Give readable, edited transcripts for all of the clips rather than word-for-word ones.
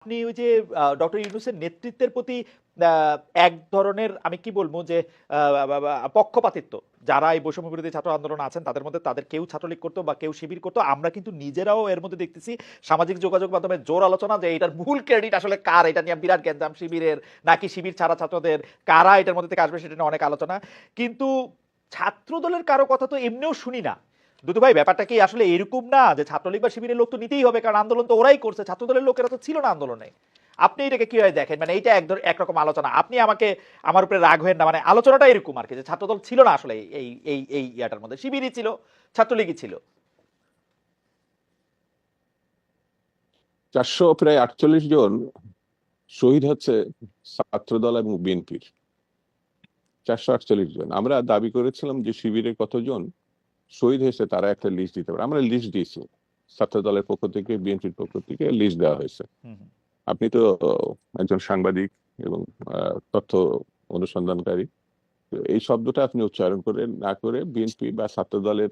আপনি ওই যে ডক্টর ইউনূসের নেতৃত্বের প্রতি এক ধরনের আমি কি বলবো যে পক্ষপাতিত্ব, যারা এই বৈষম্য বিরোধী ছাত্র আন্দোলন আছেন তাদের মধ্যে তাদের কেউ ছাত্রলীগ করতো বা কেউ শিবির করতো, আমরা কিন্তু নিজেরাও এর মধ্যে দেখতেছি সামাজিক যোগাযোগ মাধ্যমে জোর আলোচনা যে এটার মূল ক্রেডিট আসলে কার, এটা নিয়ে বিরাট গ্যাঞ্জাম, শিবিরের নাকি শিবির ছাড়া ছাত্রদের, কারা এটার মধ্যে থেকে আসবে সেটা নিয়ে অনেক আলোচনা। কিন্তু ছাত্র দলের কারো কথা তো এমনিও শুনি না। দুদু ভাই, ব্যাপারটা কি আসলে এরকম না যে ছাত্রলীগ বা শিবিরের লোক তো নিতেই হবে, কারণ আন্দোলন তো ওরাই করছে, ছাত্র দলের লোকেরা তো ছিল না আন্দোলনে? আপনি এটাকে কিভাবে দেখেন? মানে এইটা একরকম আলোচনা, আপনি আমাকে আমার উপরে রাগ হবেন না, মানে আলোচনাটা এরকম আর কি, যে ছাত্রদল ছিল না আসলে এই এই এই ইয়াটার মধ্যে, শিবিরই ছিল, ছাত্রলীগই ছিল। 448 জন শহীদ হচ্ছে ছাত্রদল এবং বিএনপির। 448 জন। আমরা দাবি করেছিলাম যে শিবিরের কতজন শহীদ হয়েছে তারা একটা লিস্ট দিতে পারে, আমরা লিস্ট দিয়েছি। ছাত্র দলের পক্ষ থেকে, বিএনপির পক্ষ থেকে লিস্ট দেওয়া হয়েছে। আপনি তো একজন সাংবাদিক এবং তথ্য অনুসন্ধানকারী, তো এই শব্দটা আপনি উচ্চারণ করে না করে বিএনপি বা ছাত্র দলের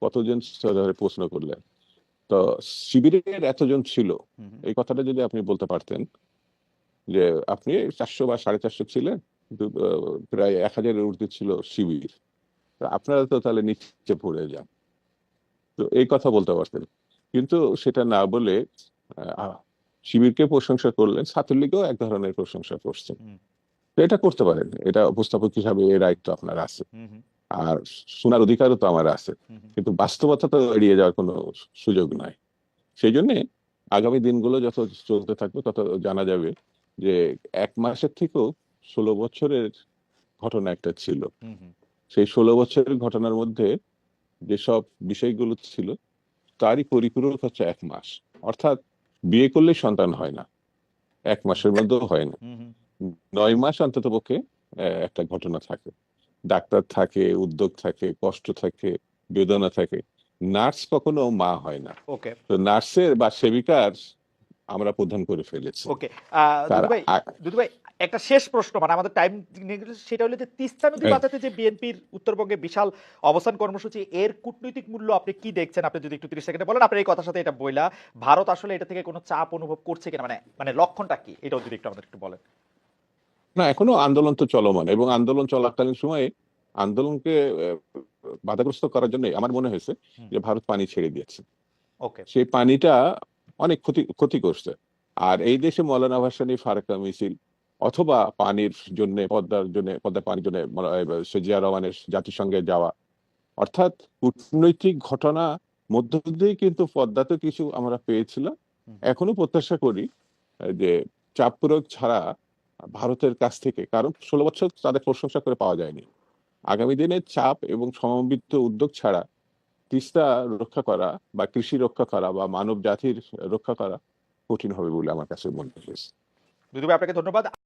কতজন ধরে প্রশ্ন করলেন। তো শিবিরের এতজন ছিল, এই কথাটা যদি আপনি বলতে পারতেন যে আপনি 400 বা 450 ছিলেন, কিন্তু প্রায় 1000-এর ঊর্ধ্বে ছিল শিবির, তো আপনারা তো তাহলে নিচে পড়ে যান, তো এই কথা বলতে পারতেন। কিন্তু সেটা না বলে শিবিরকে প্রশংসা করলেন, ছাত্রলীগও এক ধরনের প্রশংসা করছেন। তো এটা করতে পারেন, এটা উপস্থাপক হিসাবে এর দায়িত্ব আপনার আছে, আর শোনার অধিকারও তো আমার আছে, কিন্তু বাস্তবতা তো এড়িয়ে যাওয়ার কোনো সুযোগ নাই। সেই জন্য আগামী দিনগুলো যত চলতে থাকবে তত জানা যাবে যে 1 মাসের থেকেও 16 বছরের ঘটনা একটা ছিল। সেই 16 বছরের ঘটনার মধ্যে যেসব বিষয়গুলো ছিল তারই পরিপূরক হচ্ছে 1 মাস। অর্থাৎ বিয়ে করলে সন্তান হয় না, 1 মাসের মধ্যেও হয় না, 9 মাস অন্তত পক্ষে একটা ঘটনা থাকে, ডাক্তার থাকে, উদ্যোগ থাকে, কষ্ট থাকে, বেদনা থাকে। নার্স কখনো মা হয় না। ওকে, তো নার্সের বা সেবিকার আমরা প্রদান করে ফেলেছি। ওকে। তার দুদু ভাই, দুদু ভাই, একটা শেষ প্রশ্ন, মানে আমাদের টাইম নিয়ে গেছে, সেটা হলো যে তিস্তা নদী বাঁচাতে যে বিএনপির উত্তরবঙ্গে বিশাল অবস্থান কর্মসূচি, এর কূটনৈতিক মূল্য আপনি কি দেখছেন? আপনি যদি একটু 30 সেকেন্ডে বলেন, আপনার এই কথার সাথে এটা বইলা ভারত আসলে এটা থেকে কোনো চাপ অনুভব করছে কিনা, মানে মানে লক্ষণটা কি, এটাও যদি একটু আমাদের একটু বলেন। না, এখনো আন্দোলন তো চলমান, এবং আন্দোলন চলাকালীন সময়ে আন্দোলনকে বাধাগ্রস্ত করার জন্য আমার মনে হয়েছে যে ভারত পানি ছেড়ে দিয়েছে। ওকে। সেই পানিটা অনেক ক্ষতি ক্ষতি করছে। আর এই দেশে মৌলানা ভাসানী, ফারাক্কা মিছিল, অথবা পানির জন্য, পদ্মার পানির জন্য জিয়া রহমানের জাতিসংঘে যাওয়া, অর্থাৎ কূটনৈতিক ঘটনা মধ্য দিয়ে কিন্তু পদ্মাতে কিছু আমরা পেয়েছিলাম। এখনো প্রত্যাশা করি যে চাপ প্রয়োগ ছাড়া ভারতের কাছ থেকে, কারণ 16 বছর তাদের প্রশংসা করে পাওয়া যায়নি, আগামী দিনে চাপ এবং সমন্বিত উদ্যোগ ছাড়া তিস্তা রক্ষা করা বা কৃষি রক্ষা করা বা মানব জাতির রক্ষা করা কঠিন হবে বলে আমার কাছে মনে হয়েছে। দুদু ভাই, আপনাকে ধন্যবাদ।